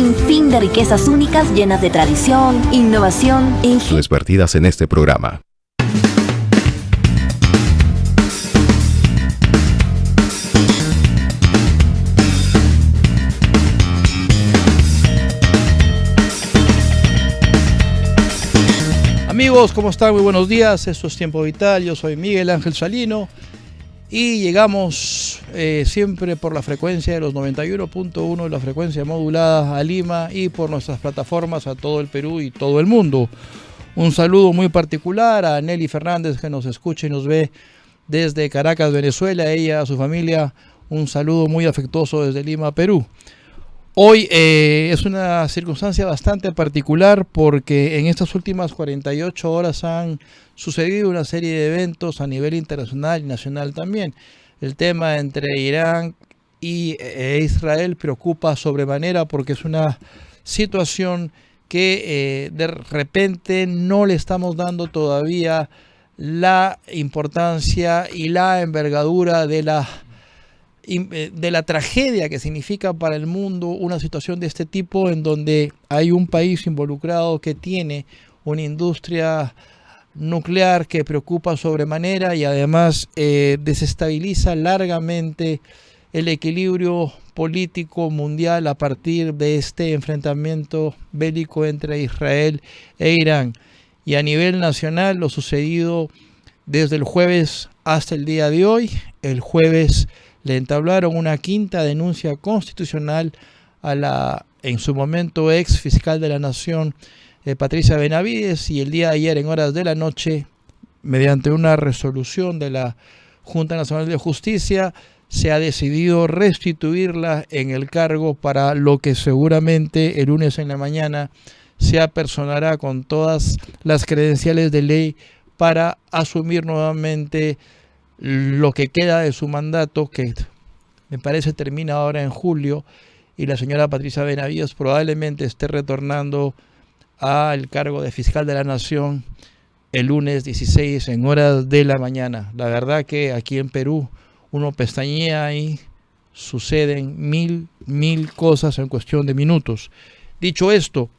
sinfín de riquezas únicas llenas de tradición, innovación e ingenio. Las vertidas en este programa. Amigos, ¿cómo están? Muy buenos días. Esto es Tiempo Vital. Yo soy Miguel Ángel Salino y llegamos siempre por la frecuencia de los 91.1 de la frecuencia modulada a Lima y por nuestras plataformas a todo el Perú y todo el mundo. Un saludo muy particular a Nelly Fernández, que nos escucha y nos ve desde Caracas, Venezuela. Ella, a su familia, un saludo muy afectuoso desde Lima, Perú. Hoy es una circunstancia bastante particular porque en estas últimas 48 horas han sucedido una serie de eventos a nivel internacional y nacional también. El tema entre Irán e Israel preocupa sobremanera porque es una situación que de repente no le estamos dando todavía la importancia y la envergadura de la tragedia que significa para el mundo una situación de este tipo, en donde hay un país involucrado que tiene una industria nuclear que preocupa sobremanera y además desestabiliza largamente el equilibrio político mundial a partir de este enfrentamiento bélico entre Israel e Irán. Y a nivel nacional, lo sucedido desde el jueves hasta el día de hoy. El jueves le entablaron una quinta denuncia constitucional a la, en su momento, ex fiscal de la Nación, Patricia Benavides, y el día de ayer, en horas de la noche, mediante una resolución de la Junta Nacional de Justicia, se ha decidido restituirla en el cargo, para lo que seguramente el lunes en la mañana se apersonará con todas las credenciales de ley para asumir nuevamente lo que queda de su mandato, que me parece termina ahora en julio, y la señora Patricia Benavides probablemente esté retornando al cargo de fiscal de la Nación el lunes 16 en horas de la mañana. La verdad que aquí en Perú uno pestañea y suceden mil cosas en cuestión de minutos. Dicho esto,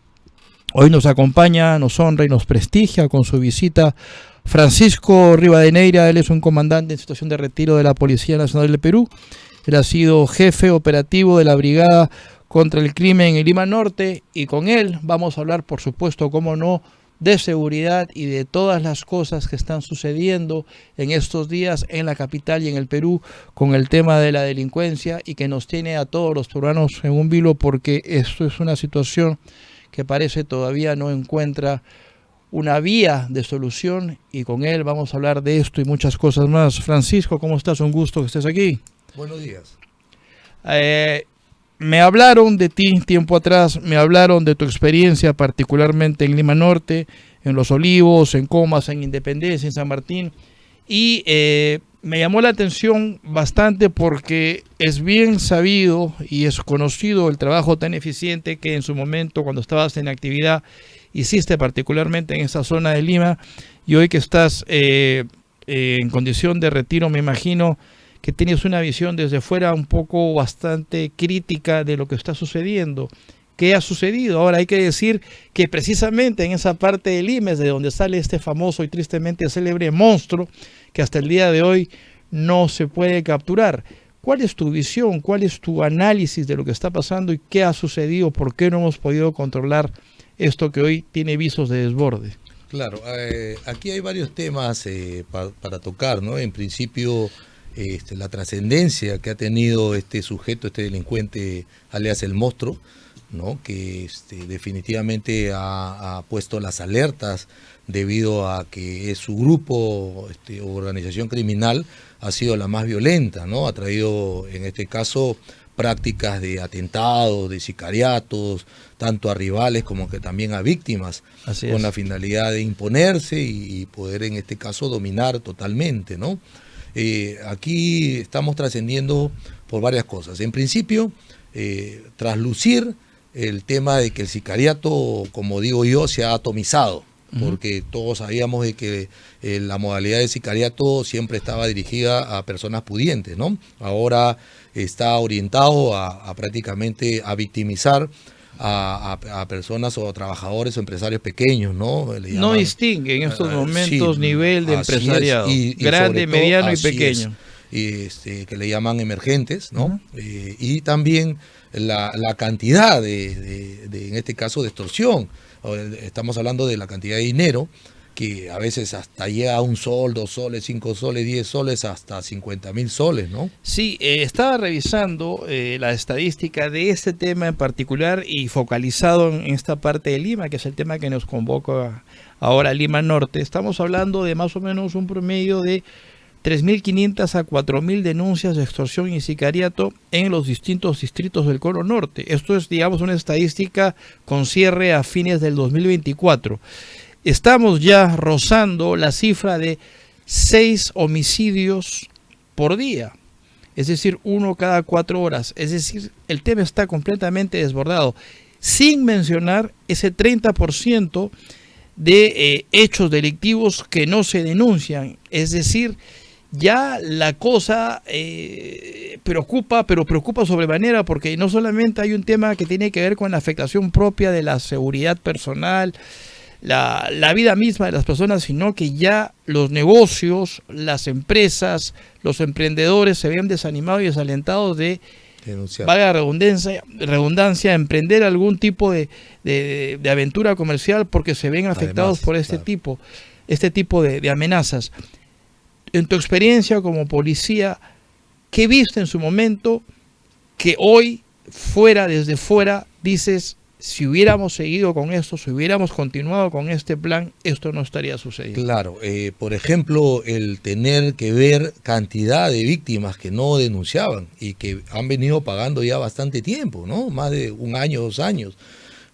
hoy nos acompaña, nos honra y nos prestigia con su visita Francisco Rivadeneira. Él es un comandante en situación de retiro de la Policía Nacional del Perú. Él ha sido jefe operativo de la Brigada contra el Crimen en Lima Norte, y con él vamos a hablar, por supuesto, cómo no, de seguridad y de todas las cosas que están sucediendo en estos días en la capital y en el Perú con el tema de la delincuencia, y que nos tiene a todos los peruanos en un vilo, porque esto es una situación que parece todavía no encuentra una vía de solución, y con él vamos a hablar de esto y muchas cosas más. Francisco, ¿cómo estás? Un gusto que estés aquí. Buenos días. Me hablaron de ti tiempo atrás, me hablaron de tu experiencia particularmente en Lima Norte, en Los Olivos, en Comas, en Independencia, en San Martín, y me llamó la atención bastante porque es bien sabido y es conocido el trabajo tan eficiente que en su momento, cuando estabas en actividad, hiciste particularmente en esa zona de Lima, y hoy que estás en condición de retiro, me imagino que tienes una visión desde fuera un poco bastante crítica de lo que está sucediendo. ¿Qué ha sucedido? Ahora hay que decir que precisamente en esa parte de Lima es de donde sale este famoso y tristemente célebre monstruo que hasta el día de hoy no se puede capturar. ¿Cuál es tu visión? ¿Cuál es tu análisis de lo que está pasando y qué ha sucedido? ¿Por qué no hemos podido controlar esto que hoy tiene visos de desborde? Claro, aquí hay varios temas para tocar, ¿no? En principio, la trascendencia que ha tenido este sujeto, este delincuente, alias el monstruo, ¿no? Que definitivamente ha puesto las alertas debido a que su grupo, organización criminal, ha sido la más violenta, ¿no? Ha traído, en este caso, prácticas de atentados, de sicariatos, tanto a rivales como que también a víctimas, con la finalidad de imponerse y poder, en este caso, dominar totalmente, ¿no? Aquí estamos trascendiendo por varias cosas. En principio, traslucir el tema de que el sicariato, como digo yo, se ha atomizado, porque todos sabíamos de que la modalidad de sicariato siempre estaba dirigida a personas pudientes, ¿no? Ahora está orientado a prácticamente a victimizar a personas o trabajadores o empresarios pequeños, ¿no? Le No llaman, distingue en estos momentos sí, nivel de así es, empresariado, y grande, sobre todo, mediano y así pequeño. que le llaman emergentes, ¿no? Y también la cantidad en este caso, de extorsión. Estamos hablando de la cantidad de dinero que a veces hasta llega a 1 sol, 2 soles, 5 soles, 10 soles, hasta 50.000 soles, ¿no? Sí, estaba revisando la estadística de este tema en particular y focalizado en esta parte de Lima, que es el tema que nos convoca ahora Lima Norte. Estamos hablando de más o menos un promedio de 3.500 a 4.000 denuncias de extorsión y sicariato en los distintos distritos del Cono Norte. Esto es, digamos, una estadística con cierre a fines del 2024. Estamos ya rozando la cifra de 6 homicidios por día, es decir, 1 cada 4 horas. Es decir, el tema está completamente desbordado, sin mencionar ese 30% de hechos delictivos que no se denuncian. Es decir, ya la cosa preocupa, pero preocupa sobremanera, porque no solamente hay un tema que tiene que ver con la afectación propia de la seguridad personal, la vida misma de las personas, sino que ya los negocios, las empresas, los emprendedores se ven desanimados y desalentados de, valga la redundancia, emprender algún tipo de aventura comercial, porque se ven afectados por este tipo de amenazas. En tu experiencia como policía, ¿qué viste en su momento que hoy, desde fuera, dices: si hubiéramos seguido con esto, si hubiéramos continuado con este plan, esto no estaría sucediendo? Claro, por ejemplo, el tener que ver cantidad de víctimas que no denunciaban y que han venido pagando ya bastante tiempo, ¿no? Más de 1 año, 2 años,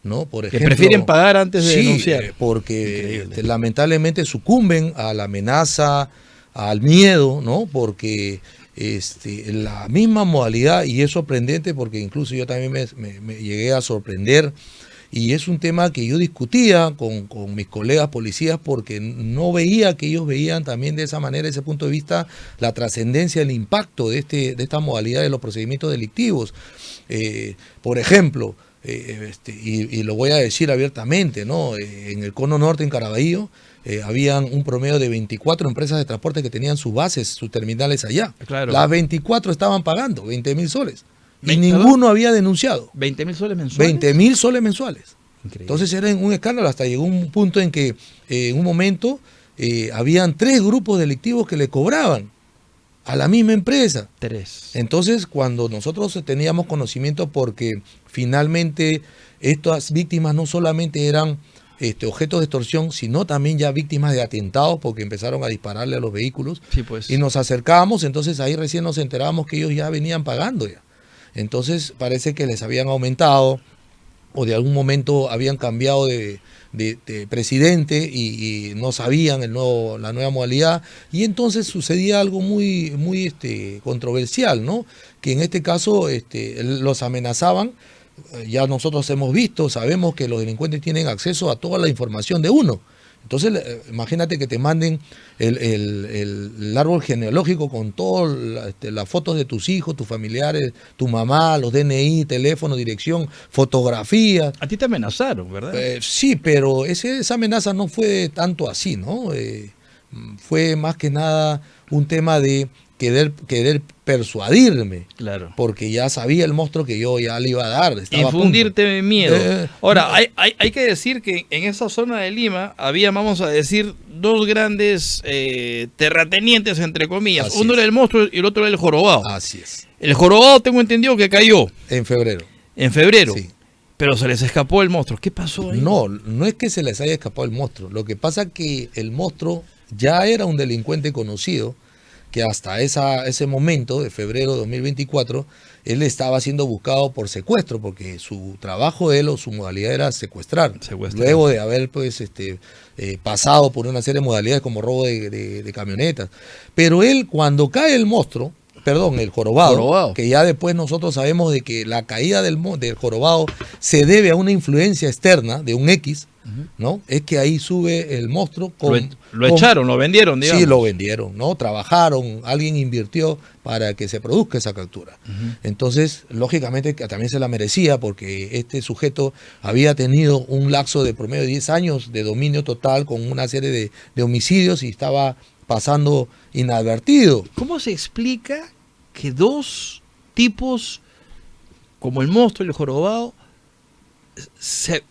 ¿no? Por ejemplo, que prefieren pagar antes de denunciar. Porque lamentablemente sucumben a la amenaza, al miedo, ¿no? Porque la misma modalidad, y es sorprendente porque incluso yo también me llegué a sorprender, y es un tema que yo discutía con mis colegas policías, porque no veía que ellos veían también de esa manera, desde ese punto de vista, la trascendencia, el impacto de esta modalidad de los procedimientos delictivos. Por ejemplo, y lo voy a decir abiertamente, ¿no? En el Cono Norte, en Caraballo, habían un promedio de 24 empresas de transporte que tenían sus bases, sus terminales allá. Claro. Las 24 estaban pagando 20.000 soles. Y ninguno había denunciado. 20.000 soles mensuales. 20.000 soles mensuales. Increíble. Entonces era un escándalo, hasta llegó un punto en que en un momento habían 3 grupos delictivos que le cobraban a la misma empresa. 3. Entonces, cuando nosotros teníamos conocimiento, porque finalmente estas víctimas no solamente eran objetos de extorsión, sino también ya víctimas de atentados, porque empezaron a dispararle a los vehículos. Sí, pues. Y nos acercábamos, entonces ahí recién nos enterábamos que ellos ya venían pagando ya. Entonces parece que les habían aumentado, o de algún momento habían cambiado de presidente y no sabían la nueva modalidad, y entonces sucedía algo muy controversial, ¿no? Que en este caso los amenazaban. Ya nosotros hemos visto, sabemos que los delincuentes tienen acceso a toda la información de uno. Entonces, imagínate que te manden el árbol genealógico con todas las fotos de tus hijos, tus familiares, tu mamá, los DNI, teléfono, dirección, fotografías. A ti te amenazaron, ¿verdad? Sí, pero esa amenaza no fue tanto así, ¿no? Fue más que nada un tema de querer persuadirme, claro, porque ya sabía el monstruo que yo ya le iba a dar. Infundirte miedo. Ahora, hay que decir que en esa zona de Lima había, vamos a decir, 2 grandes terratenientes, entre comillas. Uno era el monstruo y el otro era el jorobado. Así es. El jorobado tengo entendido que cayó. En febrero. En febrero. Sí. Pero se les escapó el monstruo. ¿Qué pasó ahí? No es que se les haya escapado el monstruo. Lo que pasa es que el monstruo ya era un delincuente conocido, que hasta ese momento de febrero de 2024 él estaba siendo buscado por secuestro, porque su trabajo de él o su modalidad era secuestrar. Luego de haber pasado por una serie de modalidades como robo de camionetas. Pero él, cuando cae el monstruo, perdón, el jorobado, Jorobado. que ya después nosotros sabemos de que la caída del jorobado se debe a una influencia externa de un X, ¿no? Es que ahí sube el monstruo Lo echaron, lo vendieron, digamos. Sí, lo vendieron, ¿no? Trabajaron, alguien invirtió para que se produzca esa captura. Entonces, lógicamente, que también se la merecía porque este sujeto había tenido un lapso de promedio de 10 años de dominio total con una serie de homicidios y estaba pasando inadvertido. ¿Cómo se explica que dos tipos como el monstruo y el jorobado se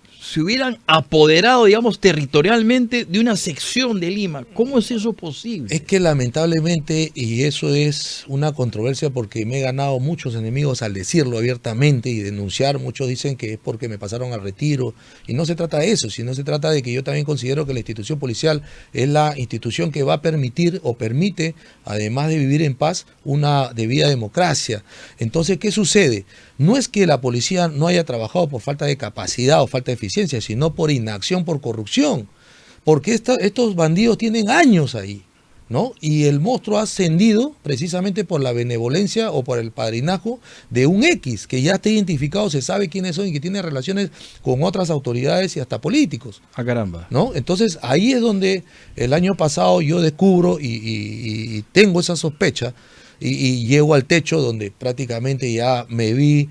hubieran apoderado, digamos, territorialmente de una sección de Lima? ¿Cómo es eso posible? Es que lamentablemente, y eso es una controversia porque me he ganado muchos enemigos al decirlo abiertamente y denunciar, muchos dicen que es porque me pasaron al retiro, y no se trata de eso, sino se trata de que yo también considero que la institución policial es la institución que va a permitir o permite, además de vivir en paz, una debida democracia. Entonces, ¿qué sucede? No es que la policía no haya trabajado por falta de capacidad o falta de eficiencia, sino por inacción, por corrupción. Porque estos bandidos tienen años ahí, ¿no? Y el monstruo ha ascendido precisamente por la benevolencia o por el padrinazgo de un X, que ya está identificado, se sabe quiénes son y que tiene relaciones con otras autoridades y hasta políticos. Ah, caramba. ¿No? Entonces ahí es donde el año pasado yo descubro y tengo esa sospecha y llego al techo donde prácticamente ya me vi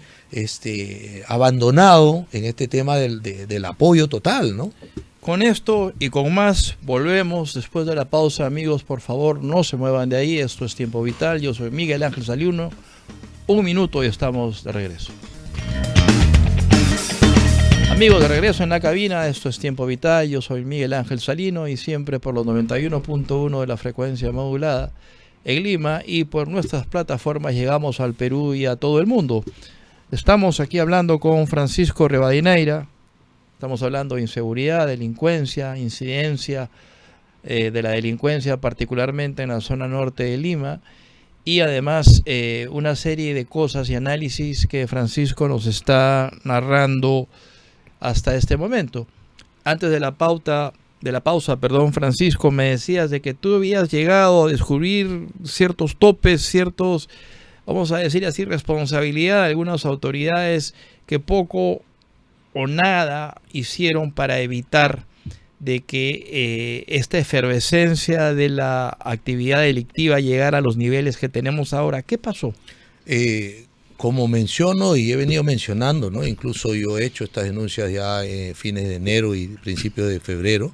abandonado en este tema del apoyo total, ¿no? Con esto y con más volvemos después de la pausa, amigos. Por favor, no se muevan de ahí. Esto es Tiempo Vital. Yo soy Miguel Ángel Saliuno. 1 minuto y estamos de regreso. Amigos, de regreso en la cabina. Esto es Tiempo Vital. Yo soy Miguel Ángel Salino y siempre por los 91.1 de la frecuencia modulada en Lima, y por nuestras plataformas llegamos al Perú y a todo el mundo. Estamos aquí hablando con Francisco Rivadeneira. Estamos hablando de inseguridad, delincuencia, incidencia de la delincuencia, particularmente en la zona norte de Lima, y además una serie de cosas y análisis que Francisco nos está narrando hasta este momento. Antes de la pausa, Francisco, me decías de que tú habías llegado a descubrir ciertos topes, ciertos, vamos a decir así, responsabilidad de algunas autoridades que poco o nada hicieron para evitar de que esta efervescencia de la actividad delictiva llegara a los niveles que tenemos ahora. ¿Qué pasó? Como menciono y he venido mencionando, ¿no? Incluso yo he hecho estas denuncias ya fines de enero y principios de febrero.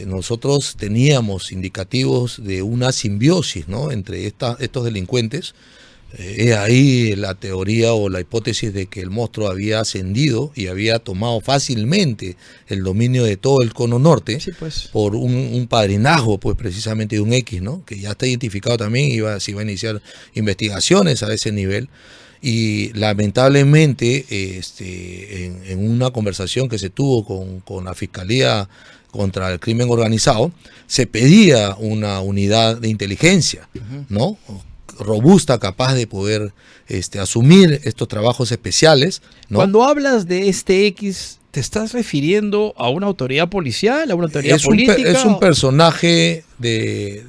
Nosotros teníamos indicativos de una simbiosis, ¿no? Entre estos delincuentes. Ahí la teoría o la hipótesis de que el monstruo había ascendido y había tomado fácilmente el dominio de todo el cono norte, sí, pues, por un padrinazgo, pues precisamente de un X, ¿no? Que ya está identificado también, se iba a iniciar investigaciones a ese nivel. Y lamentablemente en una conversación que se tuvo con la Fiscalía contra el Crimen Organizado, se pedía una unidad de inteligencia, ¿no? Robusta, capaz de poder asumir estos trabajos especiales, ¿no? Cuando hablas de este X, ¿te estás refiriendo a una autoridad policial, a una autoridad política? Es un personaje de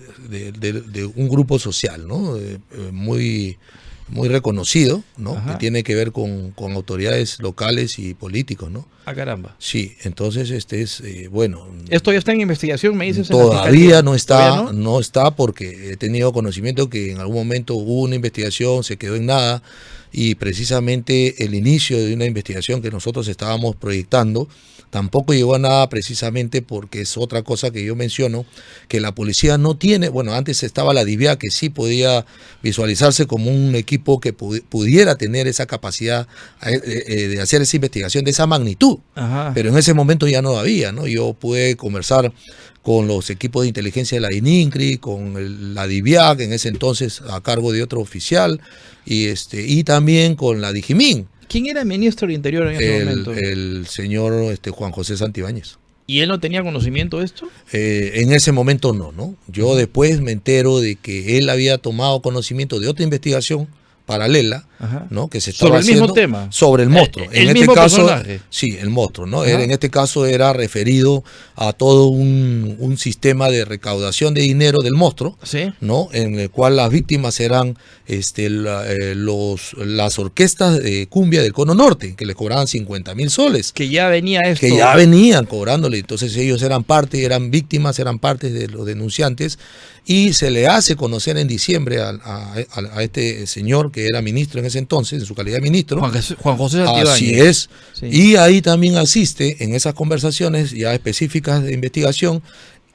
un grupo social, ¿no? Muy reconocido, ¿no? Ajá. Que tiene que ver con autoridades locales y políticos, ¿no? Ah, caramba. Sí, entonces bueno. Esto ya está en investigación, me dices. Todavía no está, ¿Todavía no? no está, porque he tenido conocimiento que en algún momento hubo una investigación, se quedó en nada, y precisamente el inicio de una investigación que nosotros estábamos proyectando tampoco llegó a nada, precisamente porque es otra cosa que yo menciono, que la policía no tiene. Bueno, antes estaba la DIVIA, que sí podía visualizarse como un equipo que pudiera tener esa capacidad de hacer esa investigación de esa magnitud. Ajá. Pero en ese momento ya no había, ¿no? Yo pude conversar con los equipos de inteligencia de la ININCRI, con la DIVIAC, en ese entonces a cargo de otro oficial, y también con la DIGIMIN. ¿Quién era el ministro del Interior en ese momento? El señor Juan José Santibáñez. ¿Y él no tenía conocimiento de esto? En ese momento no. Yo después me entero de que él había tomado conocimiento de otra investigación paralela, Ajá. ¿no? Que se estaba Sobre el mismo haciendo tema. sobre el monstruo. El En mismo este caso, personaje. sí, el monstruo, ¿no? Ajá. En este caso era referido a todo un sistema de recaudación de dinero del monstruo, Sí. ¿no? En el cual las víctimas eran las orquestas de cumbia del Cono Norte, que les cobraban 50.000 soles. Que ya venía esto. Que ya venían cobrándole, entonces ellos eran parte, eran víctimas, eran parte de los denunciantes, y se le hace conocer en diciembre a este señor que era ministro en ese entonces, en su calidad de ministro. Juan José Santibáñez. Así es. Sí. Y ahí también asiste en esas conversaciones ya específicas de investigación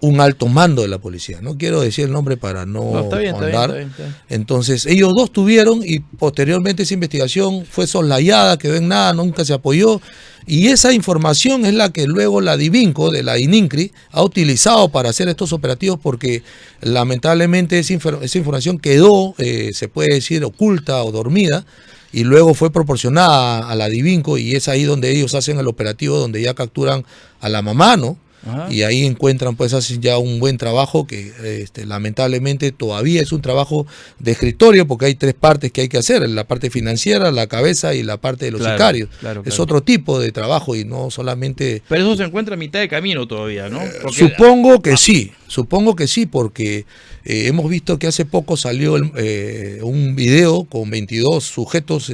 un alto mando de la policía. No quiero decir el nombre para no Está bien, ahondar. Entonces ellos dos tuvieron, y posteriormente esa investigación fue soslayada, quedó en nada, nunca se apoyó, y esa información es la que luego la Divinco de la ININCRI ha utilizado para hacer estos operativos, porque lamentablemente esa información quedó, se puede decir, oculta o dormida, y luego fue proporcionada a la Divinco, y es ahí donde ellos hacen el operativo, donde ya capturan a la mamá, ¿no? Ajá. Y ahí encuentran, pues hacen ya un buen trabajo que lamentablemente todavía es un trabajo de escritorio, porque hay tres partes que hay que hacer: la parte financiera, la cabeza y la parte de los sicarios. Es otro tipo de trabajo y no solamente... Pero eso se encuentra a mitad de camino todavía, ¿no? Supongo que sí, porque hemos visto que hace poco salió un video con 22 sujetos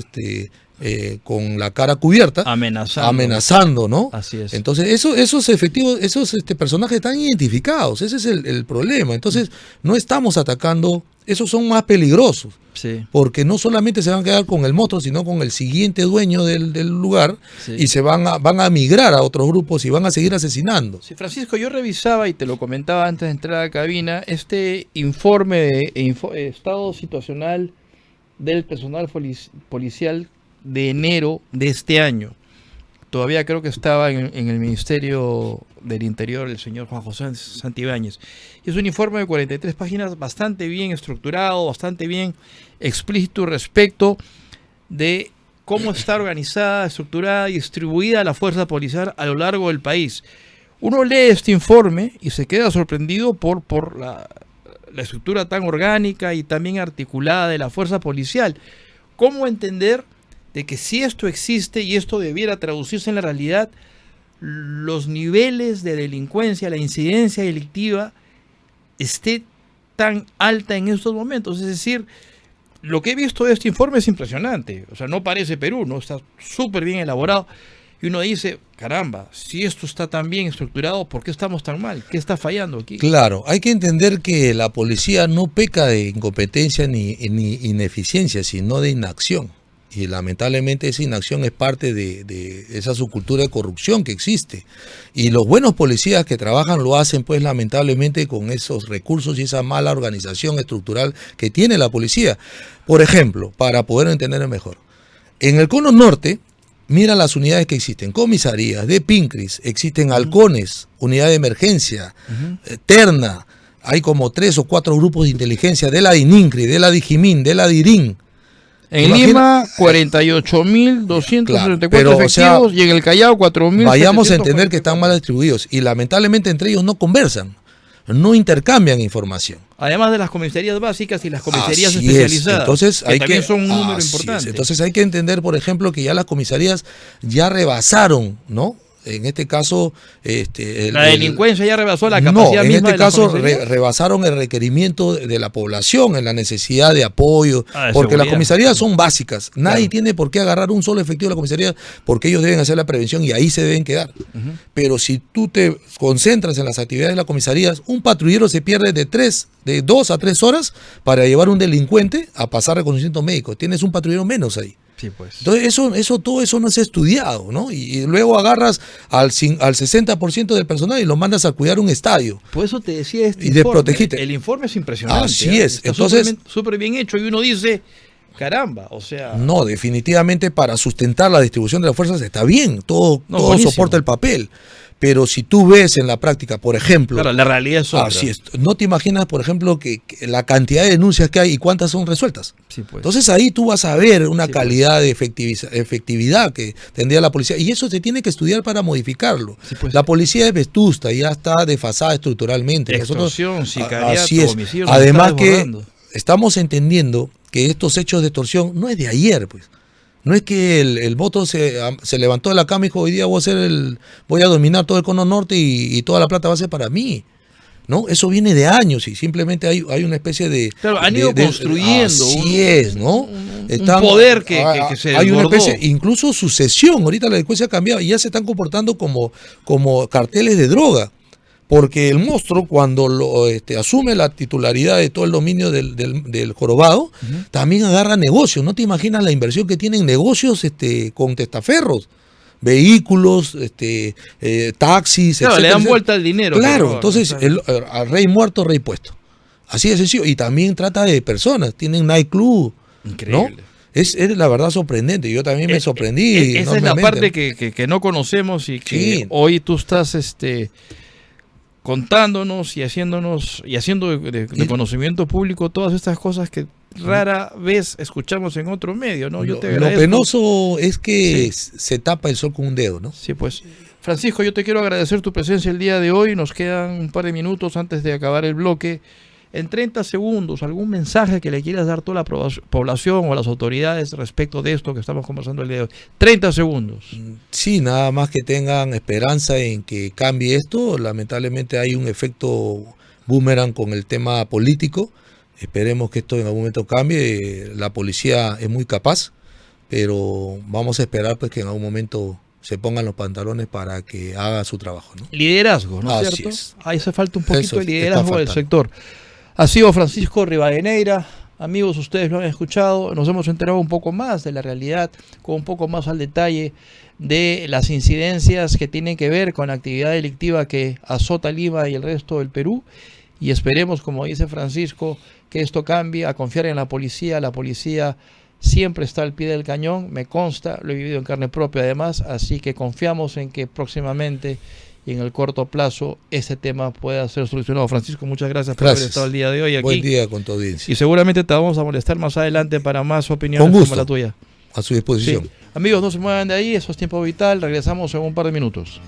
con la cara cubierta, amenazando, ¿no? Así es. Entonces, esos efectivos, esos personajes están identificados, ese es el problema. Entonces, no estamos atacando, esos son más peligrosos, sí, porque no solamente se van a quedar con el monstruo, sino con el siguiente dueño del lugar, sí, y se van a migrar a otros grupos y van a seguir asesinando. Sí, Francisco, yo revisaba, y te lo comentaba antes de entrar a la cabina, este informe de estado situacional del personal policial de enero de este año. Todavía creo que estaba en el Ministerio del Interior el señor Juan José Santibáñez. Es un informe de 43 páginas, bastante bien estructurado, bastante bien explícito respecto de cómo está organizada, estructurada y distribuida la fuerza policial a lo largo del país. Uno lee este informe y se queda sorprendido por la estructura tan orgánica y también articulada de la fuerza policial. ¿Cómo entender de que si esto existe y esto debiera traducirse en la realidad, los niveles de delincuencia, la incidencia delictiva esté tan alta en estos momentos? Es decir, lo que he visto de este informe es impresionante. O sea, no parece Perú, ¿no? Está súper bien elaborado. Y uno dice, caramba, si esto está tan bien estructurado, ¿por qué estamos tan mal? ¿Qué está fallando aquí? Claro, hay que entender que la policía no peca de incompetencia ni ineficiencia, sino de inacción. Y lamentablemente esa inacción es parte de esa subcultura de corrupción que existe. Y los buenos policías que trabajan lo hacen, pues, lamentablemente, con esos recursos y esa mala organización estructural que tiene la policía. Por ejemplo, para poder entender mejor, en el Cono Norte, mira las unidades que existen: comisarías de PINCRIS, existen halcones, unidad de emergencia, terna, hay como 3 o 4 grupos de inteligencia de la ININCRI, de la DIGIMIN, de la DIRIN. En Lima, 48.234 claro, efectivos, o sea, y en el Callao, 4.000. Vayamos a entender que están mal distribuidos y lamentablemente entre ellos no conversan, no intercambian información. Además de las comisarías básicas y las comisarías Así especializadas, entonces, que también son un número importante. Entonces hay que entender, por ejemplo, que ya las comisarías ya rebasaron, ¿no? En este caso, la delincuencia ya rebasó la capacidad misma. En este de las caso comisarías. rebasaron el requerimiento de la población en la necesidad de apoyo, de porque seguridad. las comisarías son básicas. Nadie Claro. tiene por qué agarrar un solo efectivo de la comisaría, porque ellos deben hacer la prevención y ahí se deben quedar. Pero si tú te concentras en las actividades de las comisarías, un patrullero se pierde de 2 a 3 horas para llevar a un delincuente a pasar reconocimiento médico. Tienes un patrullero menos ahí. Sí, pues. Entonces todo eso no se ha estudiado, ¿no? Y luego agarras al 60% del personal y lo mandas a cuidar un estadio. Por eso te decía Y desprotegiste. El informe es impresionante. Así es. Está Entonces, súper bien hecho y uno dice, caramba, o sea... no, definitivamente para sustentar la distribución de las fuerzas está bien, todo buenísimo. soporta el papel. Pero si tú ves en la práctica, por ejemplo... Claro, la realidad es otra. Así es. No te imaginas, por ejemplo, que la cantidad de denuncias que hay y cuántas son resueltas. Sí, pues. Entonces ahí tú vas a ver una Sí, calidad de efectividad que tendría la policía. Y eso se tiene que estudiar para modificarlo. Sí, pues. La policía es vetusta, ya está desfasada estructuralmente. Extorsión, sicariato, así es. homicidio, nos Además está que desbordando. estamos entendiendo que estos hechos de extorsión no es de ayer, pues. No es que el voto se levantó de la cama y dijo, hoy día voy a dominar todo el cono norte y toda la plata va a ser para mí. ¿No? Eso viene de años y simplemente hay una especie de... Claro, han ido construyendo así es, ¿no? Un poder que se hay una desbordó. especie, incluso sucesión, ahorita la delincuencia ha cambiado y ya se están comportando como carteles de droga, porque el monstruo cuando asume la titularidad de todo el dominio del jorobado, también agarra negocios. No te imaginas la inversión que tienen negocios con testaferros. Vehículos, taxis, claro, etcétera, le dan etcétera. vuelta al dinero. Claro, pero, entonces al rey muerto, rey puesto. Así de sencillo. Y también trata de personas, tienen nightclub. Increíble. ¿No? Es la verdad sorprendente. Yo también me sorprendí. Esa es la enormemente. parte que no conocemos y que Sí. hoy tú estás contándonos y haciendo de conocimiento público todas estas cosas que rara vez escuchamos en otro medio, ¿no? Yo te Lo agradezco. penoso es que Sí. se tapa el sol con un dedo, ¿no? Sí, pues. Francisco, yo te quiero agradecer tu presencia el día de hoy. Nos quedan un par de minutos antes de acabar el bloque. En 30 segundos, ¿algún mensaje que le quieras dar a toda la población o a las autoridades respecto de esto que estamos conversando el día de hoy? 30 segundos. Sí, nada más que tengan esperanza en que cambie esto. Lamentablemente hay un efecto boomerang con el tema político. Esperemos que esto en algún momento cambie. La policía es muy capaz, pero vamos a esperar pues que en algún momento se pongan los pantalones para que haga su trabajo, ¿no? Liderazgo, ¿no es Así cierto? es. Ahí se falta un poquito Eso de está liderazgo del faltando. sector. Ha sido Francisco Rivadeneira. Amigos, ustedes lo han escuchado. Nos hemos enterado un poco más de la realidad, con un poco más al detalle de las incidencias que tienen que ver con la actividad delictiva que azota Lima y el resto del Perú. Y esperemos, como dice Francisco, que esto cambie, a confiar en la policía. La policía siempre está al pie del cañón, me consta, lo he vivido en carne propia además, así que confiamos en que próximamente y en el corto plazo este tema pueda ser solucionado. Francisco, muchas gracias por haber estado el día de hoy aquí. Buen día con tu audiencia. Y seguramente te vamos a molestar más adelante para más opiniones Con gusto. como la tuya. A su disposición. Sí. Amigos, no se muevan de ahí, eso es Tiempo Vital, regresamos en un par de minutos.